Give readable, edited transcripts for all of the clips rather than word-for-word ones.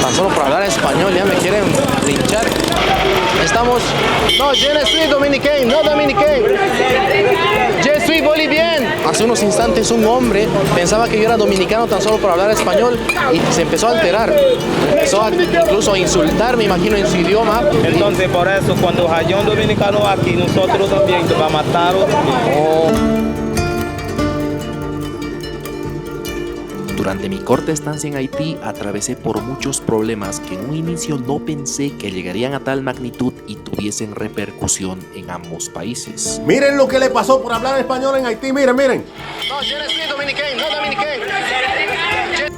tan solo por hablar español ya me quieren linchar. Estamos... No, je ne suis dominicain, no dominicain. Je suis bolivien. Hace unos instantes un hombre pensaba que yo era dominicano tan solo por hablar español y se empezó a alterar. Empezó a incluso a insultar, me imagino, en su idioma. Entonces, por eso, cuando haya un dominicano aquí, nosotros también te va a matar. Durante mi corta estancia en Haití atravesé por muchos problemas que en un inicio no pensé que llegarían a tal magnitud y tuviesen repercusión en ambos países. Miren lo que le pasó por hablar español en Haití, miren. No, je ne suis dominicain, no dominicain.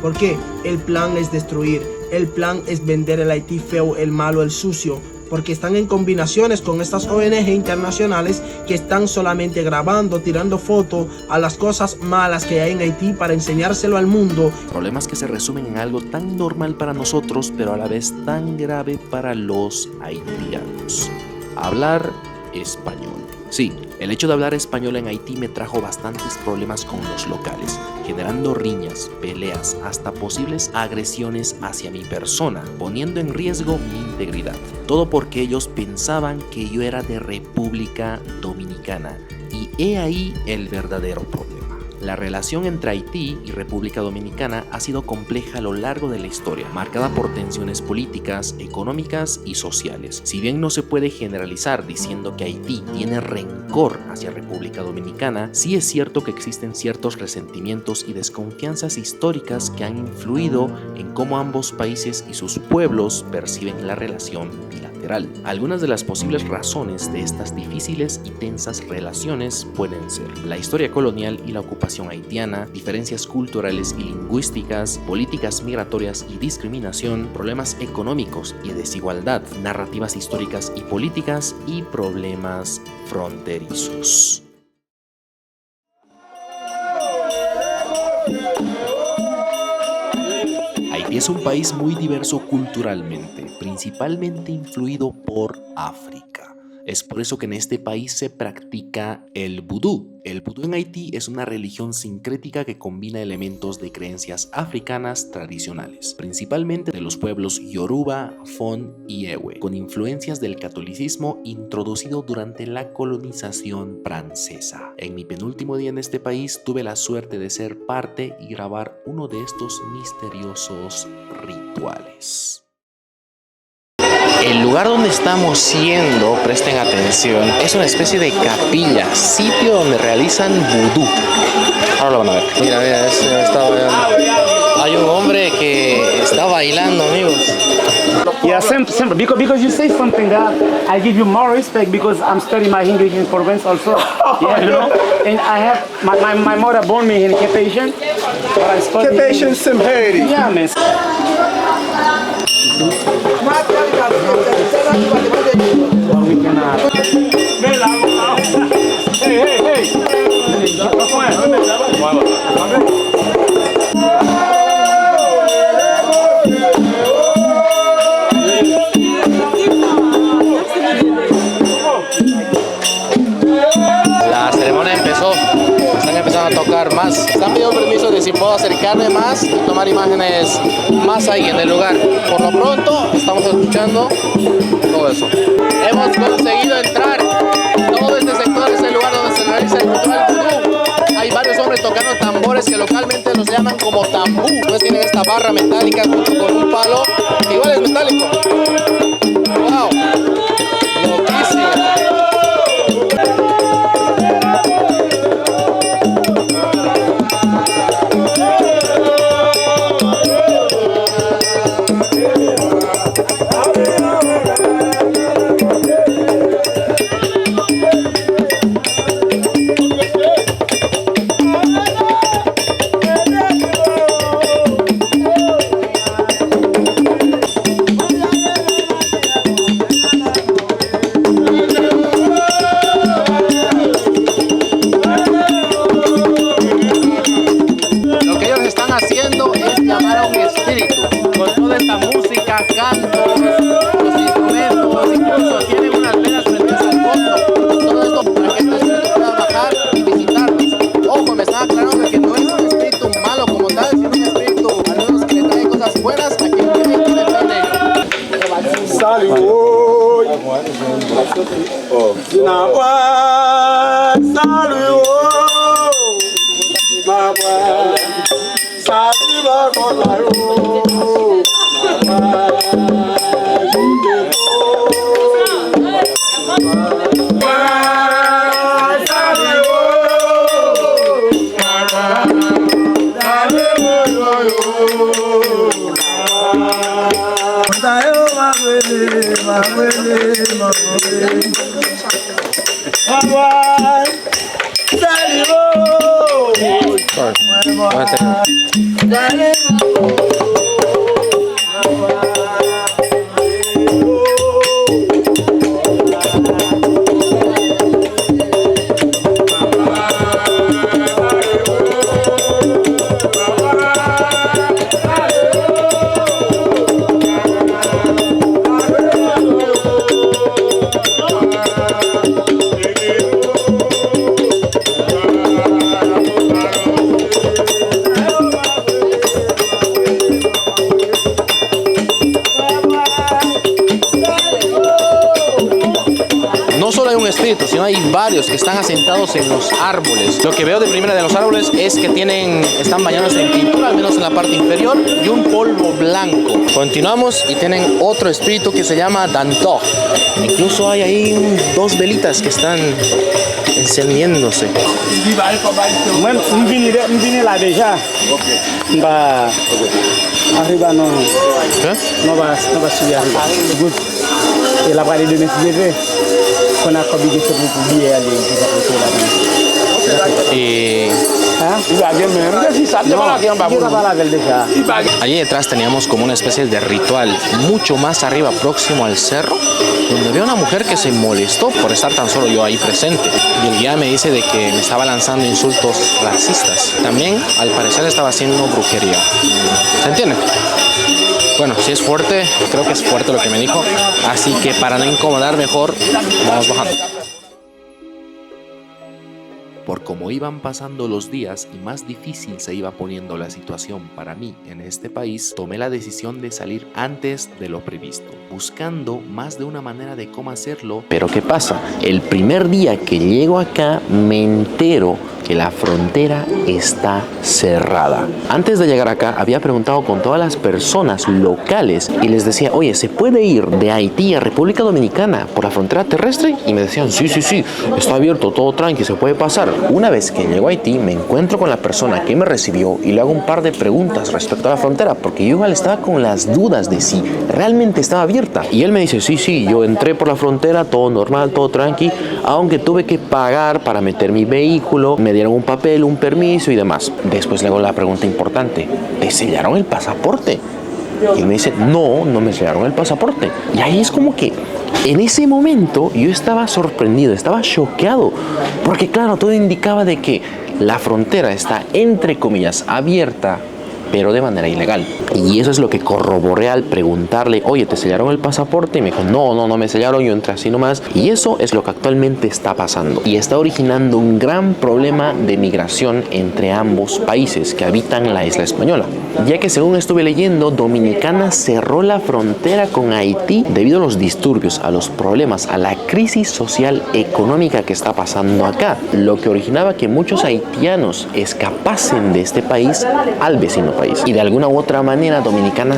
Porque el plan es destruir, el plan es vender el Haití feo, el malo, el sucio. Porque están en combinaciones con estas ONG internacionales que están solamente grabando, tirando fotos a las cosas malas que hay en Haití para enseñárselo al mundo. Problemas que se resumen en algo tan normal para nosotros, pero a la vez tan grave para los haitianos. Hablar español. Sí, el hecho de hablar español en Haití me trajo bastantes problemas con los locales, generando riñas, peleas, hasta posibles agresiones hacia mi persona, poniendo en riesgo mi integridad. Todo porque ellos pensaban que yo era de República Dominicana, y he ahí el verdadero problema. La relación entre Haití y República Dominicana ha sido compleja a lo largo de la historia, marcada por tensiones políticas, económicas y sociales. Si bien no se puede generalizar diciendo que Haití tiene rencor hacia República Dominicana, sí es cierto que existen ciertos resentimientos y desconfianzas históricas que han influido en cómo ambos países y sus pueblos perciben la relación bilateral. Algunas de las posibles razones de estas difíciles y tensas relaciones pueden ser la historia colonial y la ocupación haitiana, diferencias culturales y lingüísticas, políticas migratorias y discriminación, problemas económicos y desigualdad, narrativas históricas y políticas y problemas fronterizos. Haití es un país muy diverso culturalmente, principalmente influido por África. Es por eso que en este país se practica el vudú. El vudú en Haití es una religión sincrética que combina elementos de creencias africanas tradicionales, principalmente de los pueblos Yoruba, Fon y Ewe, con influencias del catolicismo introducido durante la colonización francesa. En mi penúltimo día en este país tuve la suerte de ser parte y grabar uno de estos misteriosos rituales. El lugar donde estamos yendo, presten atención, es una especie de capilla, sitio donde realizan vudú. Ahora lo van a ver. Mira, está bailando. Hay un hombre que está bailando, amigos. Yeah, simple. Because you say something that I give you more respect because I'm studying my English in Provence also. Yeah, you know. And I have my mother born me in Cape Haitian, but I study. Cape Haitian sim Haiti. Yeah, man. La ceremonia empezó, están empezando a tocar más. Están pidiendo permiso de si puedo acercarme más y tomar imágenes más ahí en el lugar. Por lo pronto, estamos escuchando todo eso. Hemos conseguido entrar. Todo este sector es el lugar donde se realiza el ritual vudú. Hay varios hombres tocando tambores que localmente los llaman como tambú. Entonces tienen esta barra metálica junto con un palo, que igual es metálico. ¡Wow! Loquísimo. No solo hay un espíritu, sino hay varios que están asentados en los árboles. Lo que veo de primera de los árboles es que están bañados en pintura, al menos en la parte inferior, y un polvo blanco. Continuamos y tienen otro espíritu que se llama Danto. Incluso hay ahí 2 velitas que están encendiéndose. Vine lá déjà. Arriba no va a subir arriba. Good. Et la vallée de Messi, qu'on a combien pour publier aller Y allí detrás teníamos como una especie de ritual mucho más arriba, próximo al cerro, donde había una mujer que se molestó por estar tan solo yo ahí presente. Y el guía me dice de que me estaba lanzando insultos racistas. También, al parecer, estaba haciendo brujería. ¿Se entiende? Bueno, si es fuerte, creo que es fuerte lo que me dijo. Así que para no incomodar, mejor vamos bajando. Por como iban pasando los días y más difícil se iba poniendo la situación para mí en este país, tomé la decisión de salir antes de lo previsto, buscando más de una manera de cómo hacerlo. Pero ¿qué pasa? El primer día que llego acá me entero que la frontera está cerrada. Antes de llegar acá había preguntado con todas las personas locales y les decía, oye, ¿se puede ir de Haití a República Dominicana por la frontera terrestre? Y me decían, sí, está abierto, todo tranqui, se puede pasar. Una vez que llego a Haití me encuentro con la persona que me recibió y le hago un par de preguntas respecto a la frontera, porque yo igual estaba con las dudas de si realmente estaba abierta. Y él me dice, sí, yo entré por la frontera, todo normal, todo tranqui, aunque tuve que pagar para meter mi vehículo, me dieron un papel, un permiso y demás. Después le hago la pregunta importante, ¿te sellaron el pasaporte? Y él me dice, no me sellaron el pasaporte. Y ahí es como que en ese momento yo estaba sorprendido, estaba choqueado, porque claro, todo indicaba de que la frontera está entre comillas abierta, pero de manera ilegal. Y eso es lo que corroboré al preguntarle, oye, ¿te sellaron el pasaporte? Y me dijo, no me sellaron, yo entré así nomás. Y eso es lo que actualmente está pasando. Y está originando un gran problema de migración entre ambos países que habitan la isla española. Ya que según estuve leyendo, Dominicana cerró la frontera con Haití debido a los disturbios, a los problemas, a la crisis social económica que está pasando acá. Lo que originaba que muchos haitianos escapasen de este país al vecino país. Y de alguna u otra manera Dominicana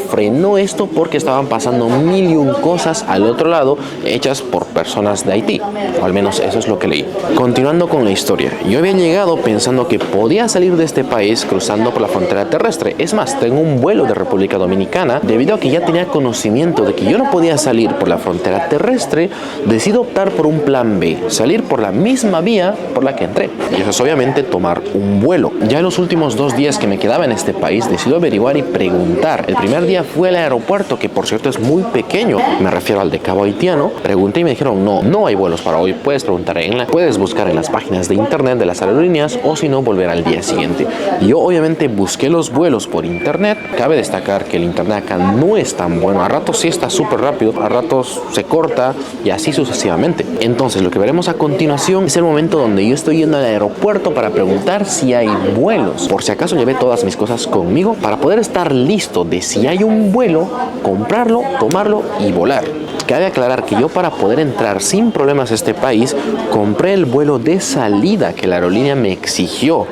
frenó esto porque estaban pasando 1001 cosas al otro lado hechas por personas de Haití, o al menos eso es lo que leí. Continuando con la historia, yo había llegado pensando que podía salir de este país cruzando por la frontera terrestre. Es más, tengo un vuelo de República Dominicana. Debido a que ya tenía conocimiento de que yo no podía salir por la frontera terrestre, decido optar por un plan B, salir por la misma vía por la que entré, y eso es obviamente tomar un vuelo. Ya en los últimos 2 días que me quedaba en este país, decido averiguar y preguntar. El primer día fue al aeropuerto, que por cierto es muy pequeño, me refiero al de Cabo Haitiano. Pregunté y me dijeron, no hay vuelos para hoy, puedes preguntar puedes buscar en las páginas de internet de las aerolíneas, o si no, volver al día siguiente. Yo obviamente busqué los vuelos por internet. Cabe destacar que el internet acá no es tan bueno, a ratos sí está súper rápido, a ratos se corta y así sucesivamente. Entonces lo que veremos a continuación es el momento donde yo estoy yendo al aeropuerto para preguntar si hay vuelos. Por si acaso llevé todas mis cosas cosas conmigo para poder estar listo de si hay un vuelo, comprarlo, tomarlo y volar. Cabe aclarar que yo, para poder entrar sin problemas a este país, compré el vuelo de salida que la aerolínea me exigió.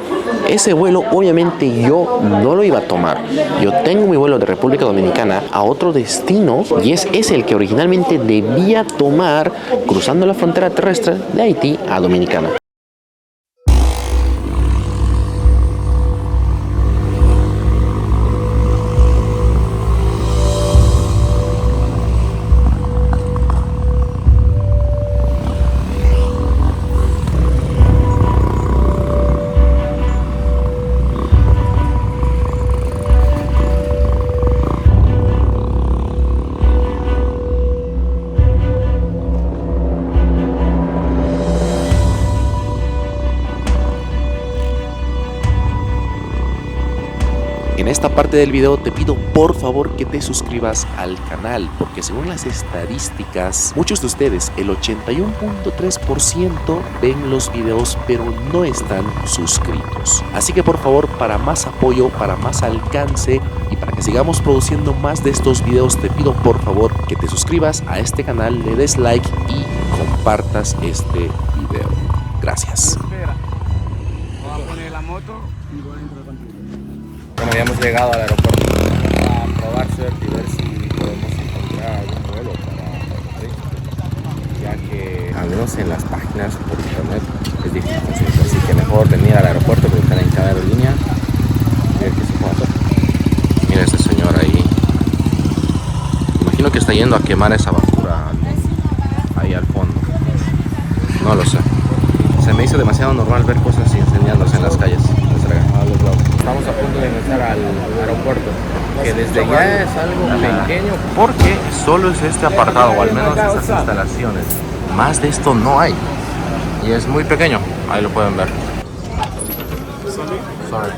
Ese vuelo obviamente yo no lo iba a tomar. Yo tengo mi vuelo de República Dominicana a otro destino y es el que originalmente debía tomar cruzando la frontera terrestre de Haití a Dominicana. En esta parte del video te pido por favor que te suscribas al canal, porque según las estadísticas, muchos de ustedes, el 81.3% ven los videos pero no están suscritos. Así que por favor, para más apoyo, para más alcance y para que sigamos produciendo más de estos videos, te pido por favor que te suscribas a este canal, le des like y compartas este video. Gracias. Bueno, ya hemos llegado al aeropuerto para probar suerte y ver si podemos encontrar algún vuelo para Príncipe, ya que al menos en las páginas por internet es difícil conseguirlo, así que mejor venir al aeropuerto, preguntar en cada aerolínea y ver qué se puede hacer. Mira ese señor ahí, imagino que está yendo a quemar esa basura ahí al fondo, no lo sé. Se me hizo demasiado normal ver cosas incendiándose en las calles. Estamos a punto de ingresar al aeropuerto, que desde ya es algo pequeño porque solo es este apartado, o al menos estas instalaciones. Más de esto no hay y es muy pequeño, ahí lo pueden ver. Sorry.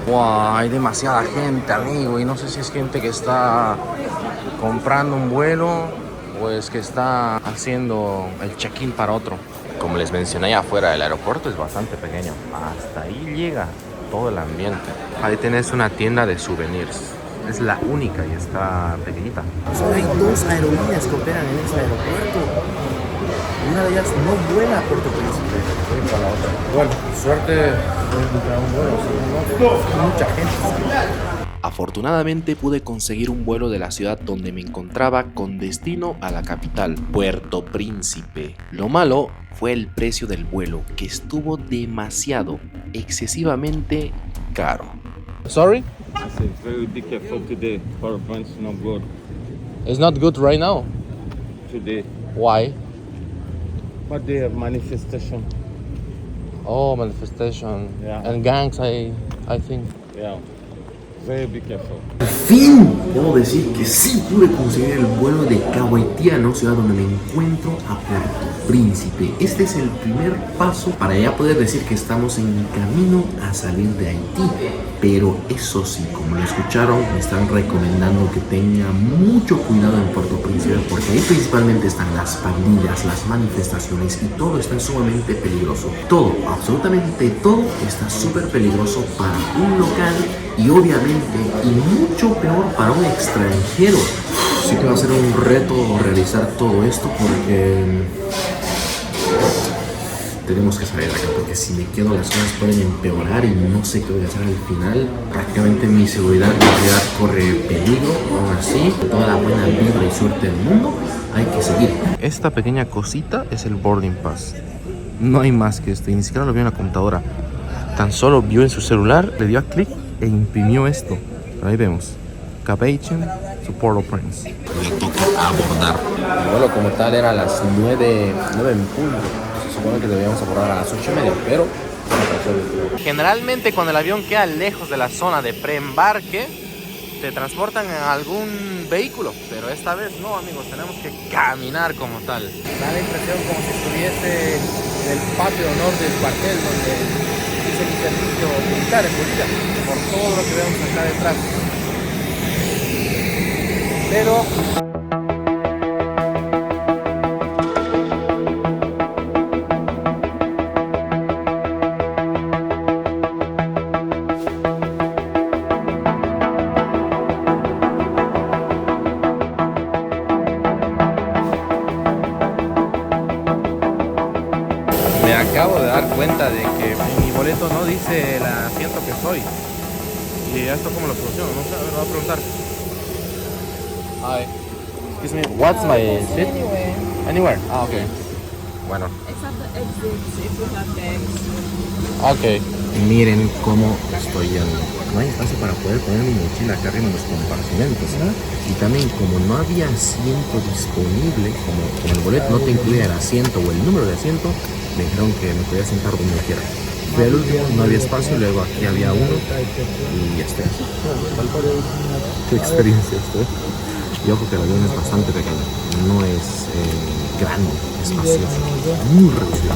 Wow, hay demasiada gente, amigo, y no sé si es gente que está comprando un vuelo o es que está haciendo el check-in para otro. Como les mencioné, afuera del aeropuerto es bastante pequeño, hasta ahí llega todo el ambiente. Ahí tenés una tienda de souvenirs, es la única y está pequeñita. Solo hay 2 aerolíneas que operan en este aeropuerto. Una de ellas no vuela a Puerto Príncipe, voy para la otra. Bueno, suerte, voy a encontrar un vuelo, si no, mucha gente. Afortunadamente pude conseguir un vuelo de la ciudad donde me encontraba con destino a la capital, Puerto Príncipe. Lo malo fue el precio del vuelo, que estuvo demasiado, excesivamente caro. Sorry? I said very be careful today. Power is not good It's not good right now. today. Why? But they have manifestation. Oh, manifestation. Yeah. And gangs, I think. Yeah. Very be careful. Al fin debo decir que sí pude conseguir el vuelo de Cabo Haitiano, ciudad donde me encuentro, a Puerto Príncipe. Este es el primer paso para ya poder decir que estamos en camino a salir de Haití. Pero eso sí, como lo escucharon, me están recomendando que tenga mucho cuidado en Puerto Príncipe, porque ahí principalmente están las pandillas, las manifestaciones y todo está sumamente peligroso. Todo, absolutamente todo está súper peligroso para un local y obviamente y mucho peor para un extranjero. Sí que va a ser un reto realizar todo esto porque tenemos que salir de acá, porque si me quedo las cosas pueden empeorar y no sé qué voy a hacer al final. Prácticamente mi seguridad corre peligro. Aún así, toda la buena vibra y suerte del mundo, hay que seguir. Esta pequeña cosita es el boarding pass. No hay más que esto, y ni siquiera lo vio en la computadora. Tan solo vio en su celular, le dio a clic e imprimió esto. Ahí vemos, Cape-Haitian to Port-au-Prince. Me toca abordar. El vuelo como tal era a las 9 en punto. Se supone que debíamos abordar a las 8:30, pero Generalmente cuando el avión queda lejos de la zona de preembarque, te transportan en algún vehículo, pero esta vez no, amigos, tenemos que caminar como tal. Da la impresión como si estuviese en el patio de honor del cuartel donde hice mi servicio militar en Bolivia, por todo lo que vemos acá detrás. Pero acabo de dar cuenta de que en mi boleto no dice el asiento que estoy. ¿Y esto cómo lo soluciono? No sé, a ver, voy a preguntar. Hi. Excuse me, what's my seat? Anywhere. Ah, okay. Bueno. Except the exits if you have bags. Okay. Miren cómo estoy yendo. No hay espacio para poder poner mi mochila acá arriba en los compartimentos, ¿verdad? Y también como no había asiento disponible, como en el boleto no te incluía el asiento o el número de asiento, me dijeron que me podía sentar donde quiera. Fui al último, no había espacio, luego aquí había uno y ya está. ¿Qué experiencia esto? Y ojo que el avión es bastante pequeño, no es grande, espacioso, muy reducido.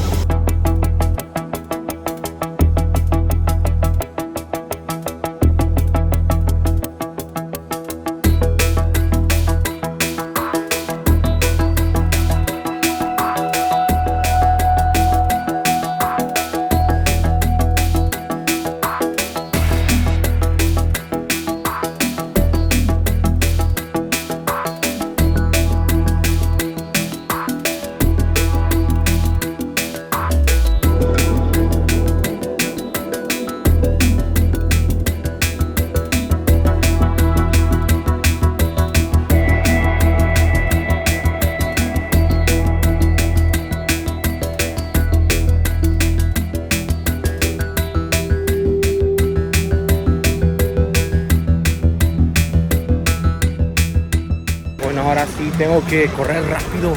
Ahora sí tengo que correr rápido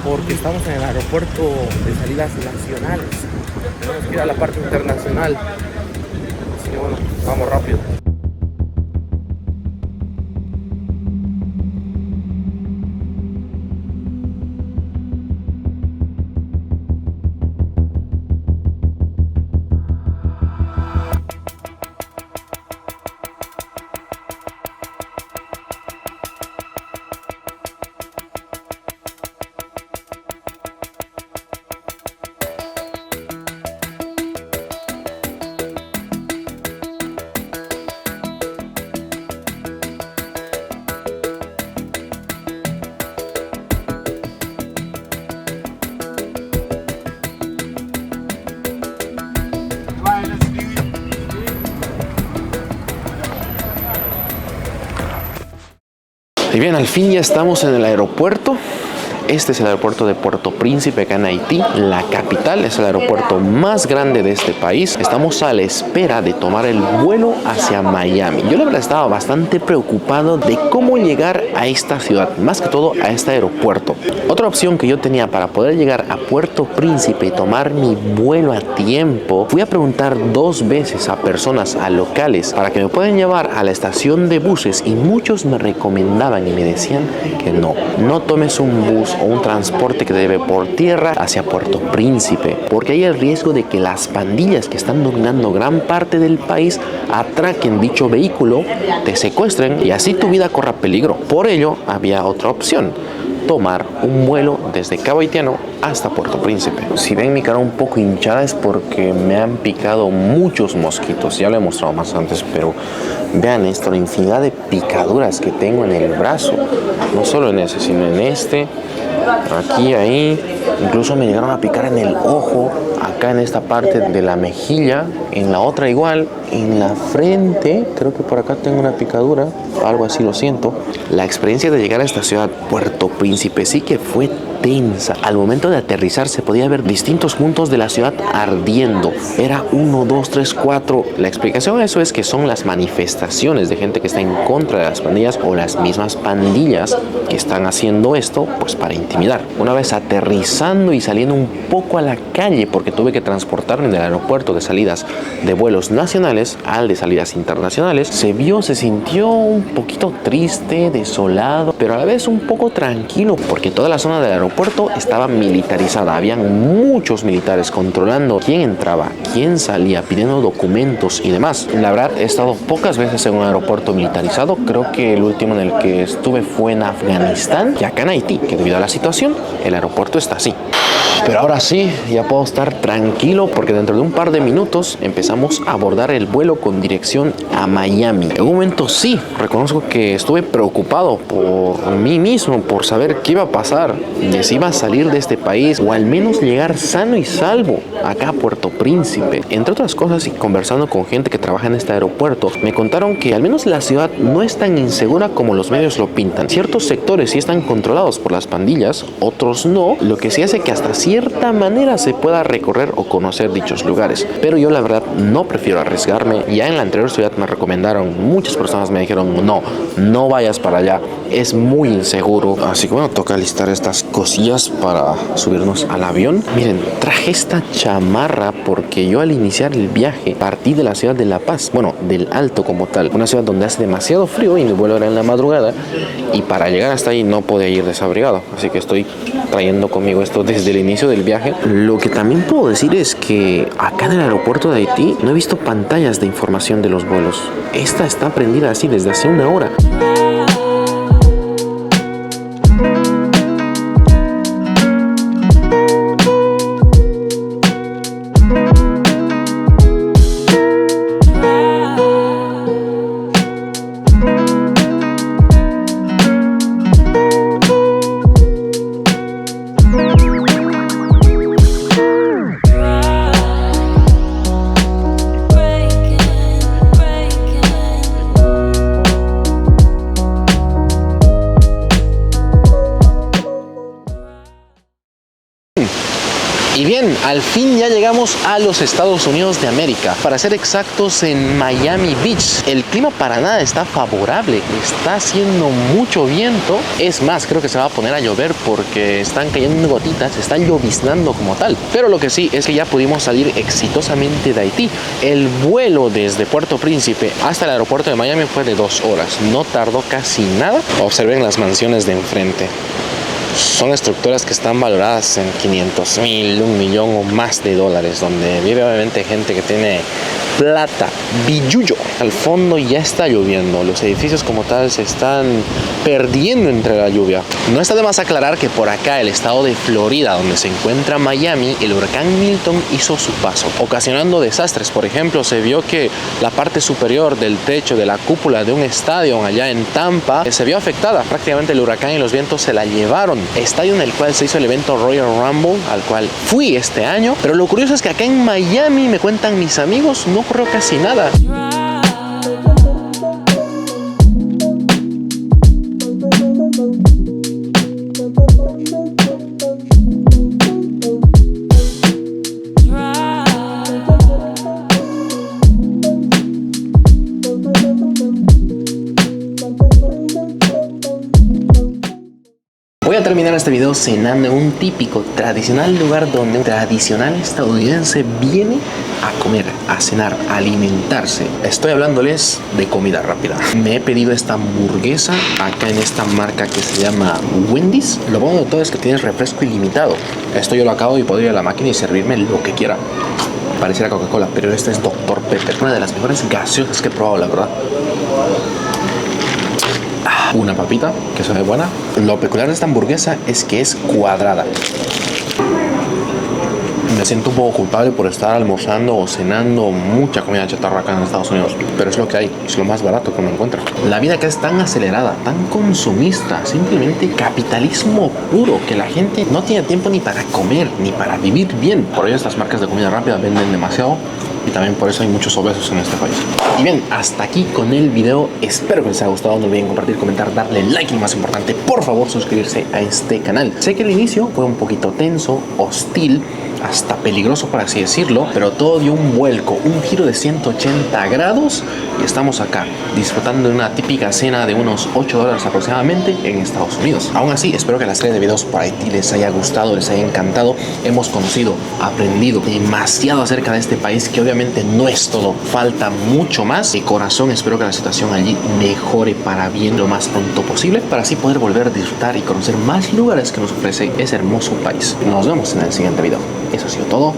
porque estamos en el aeropuerto de salidas nacionales. Tenemos que ir a la parte internacional. Así que bueno, vamos rápido. Y bien, al fin ya estamos en el aeropuerto. Este es el aeropuerto de Puerto Príncipe, acá en Haití, la capital. Es el aeropuerto más grande de este país. Estamos a la espera de tomar el vuelo hacia Miami. Yo la verdad estaba bastante preocupado de cómo llegar a esta ciudad, más que todo a este aeropuerto. Otra opción que yo tenía para poder llegar a Puerto Príncipe y tomar mi vuelo a tiempo, fui a preguntar 2 veces a personas, a locales, para que me puedan llevar a la estación de buses, y muchos me recomendaban y me decían que no tomes un bus o un transporte que debe por tierra hacia Puerto Príncipe, porque hay el riesgo de que las pandillas que están dominando gran parte del país atraquen dicho vehículo, te secuestren y así tu vida corra peligro. Por ello había otra opción: tomar un vuelo desde Cabo Haitiano hasta Puerto Príncipe. Si ven mi cara un poco hinchada es porque me han picado muchos mosquitos. Ya lo he mostrado más antes, pero vean esto, la infinidad de picaduras que tengo en el brazo. No solo en ese, sino en este, aquí, ahí. Incluso me llegaron a picar en el ojo, acá en esta parte de la mejilla, en la otra igual, en la frente, creo que por acá tengo una picadura, algo así, lo siento. La experiencia de llegar a esta ciudad, Puerto Príncipe, sí que fue tensa. Al momento de aterrizar se podía ver distintos puntos de la ciudad ardiendo. Era 1, 2, 3, 4. La explicación a eso es que son las manifestaciones de gente que está en contra de las pandillas, o las mismas pandillas que están haciendo esto pues para intimidar. Una vez aterrizando y saliendo un poco a la calle, porque tuve que transportarme del aeropuerto de salidas de vuelos nacionales al de salidas internacionales, se sintió un poquito triste, desolado, pero a la vez un poco tranquilo, porque toda la zona del aeropuerto estaba militarizada. Habían muchos militares controlando quién entraba, quién salía, pidiendo documentos y demás. La verdad, he estado pocas veces en un aeropuerto militarizado. Creo que el último en el que estuve fue en Afganistán y acá en Haití, que debido a la situación, el aeropuerto está así. Pero ahora sí, ya puedo estar tranquilo porque dentro de un par de minutos empezamos a abordar el vuelo con dirección a Miami. En un momento sí, reconozco que estuve preocupado por mí mismo, por saber qué iba a pasar, y si iba a salir de este país o al menos llegar sano y salvo acá a Puerto Príncipe. Entre otras cosas, y conversando con gente que trabaja en este aeropuerto, me contaron que al menos la ciudad no es tan insegura como los medios lo pintan. Ciertos sectores sí están controlados por las pandillas, otros no, lo que sí hace que hasta cierta manera se pueda recorrer o conocer dichos lugares. Pero yo la verdad no prefiero arriesgarme. Ya en la anterior ciudad me recomendaron, muchas personas me dijeron no vayas para allá, es muy inseguro. Así que bueno, toca listar estas cosillas para subirnos al avión. Miren, traje esta chamarra porque yo al iniciar el viaje partí de la ciudad de La Paz, bueno, del Alto como tal, una ciudad donde hace demasiado frío y mi vuelo era en la madrugada, y para llegar hasta ahí no podía ir desabrigado, así que estoy trayendo conmigo esto desde el inicio del viaje. Lo que también puedo decir es que acá en el aeropuerto de Haití no he visto pantallas de información de los vuelos. Esta está prendida así desde hace una hora. Y bien, al fin ya llegamos a los Estados Unidos de América. Para ser exactos, en Miami Beach. El clima para nada está favorable. Está haciendo mucho viento. Es más, creo que se va a poner a llover porque están cayendo gotitas. Está lloviznando como tal. Pero lo que sí es que ya pudimos salir exitosamente de Haití. El vuelo desde Puerto Príncipe hasta el aeropuerto de Miami fue de 2 horas. No tardó casi nada. Observen las mansiones de enfrente. Son estructuras que están valoradas en 500,000, 1,000,000 o más de dólares, donde vive obviamente gente que tiene plata, billullo. Al fondo ya está lloviendo, los edificios como tal se están perdiendo entre la lluvia. No está de más aclarar que por acá, el estado de Florida, donde se encuentra Miami, el huracán Milton hizo su paso, ocasionando desastres. Por ejemplo, se vio que la parte superior del techo de la cúpula de un estadio allá en Tampa se vio afectada. Prácticamente el huracán y los vientos se la llevaron. Estadio en el cual se hizo el evento Royal Rumble, al cual fui este año. Pero lo curioso es que acá en Miami, me cuentan mis amigos, no ocurrió casi nada. Voy a terminar este video cenando en un típico, tradicional lugar donde un tradicional estadounidense viene a comer, a cenar, a alimentarse. Estoy hablándoles de comida rápida. Me he pedido esta hamburguesa acá en esta marca que se llama Wendy's. Lo bueno de todo es que tienes refresco ilimitado. Esto yo lo acabo y puedo ir a la máquina y servirme lo que quiera. Pareciera Coca-Cola, pero esta es Dr. Pepper. Una de las mejores gaseosas que he probado, la verdad. Una papita que se ve buena. Lo peculiar de esta hamburguesa es que es cuadrada. Me siento un poco culpable por estar almorzando o cenando mucha comida chatarra acá en Estados Unidos, pero es lo que hay, es lo más barato que me encuentro. La vida acá es tan acelerada, tan consumista, simplemente capitalismo puro, que la gente no tiene tiempo ni para comer, ni para vivir bien. Por ello estas marcas de comida rápida venden demasiado, y también por eso hay muchos obesos en este país. Y bien, hasta aquí con el video. Espero que les haya gustado. No olviden compartir, comentar, darle like y, más importante, por favor, suscribirse a este canal. Sé que el inicio fue un poquito tenso, hostil, hasta peligroso por así decirlo, pero todo dio un vuelco, un giro de 180 grados y estamos acá disfrutando de una típica cena de unos $8 aproximadamente en Estados Unidos. Aún así, espero que la serie de videos por Haití les haya gustado, les haya encantado. Hemos conocido, aprendido demasiado acerca de este país, que obviamente no es todo, falta mucho más. De corazón espero que la situación allí mejore para bien lo más pronto posible, para así poder volver a disfrutar y conocer más lugares que nos ofrece ese hermoso país. Nos vemos en el siguiente video. Eso ha sido todo.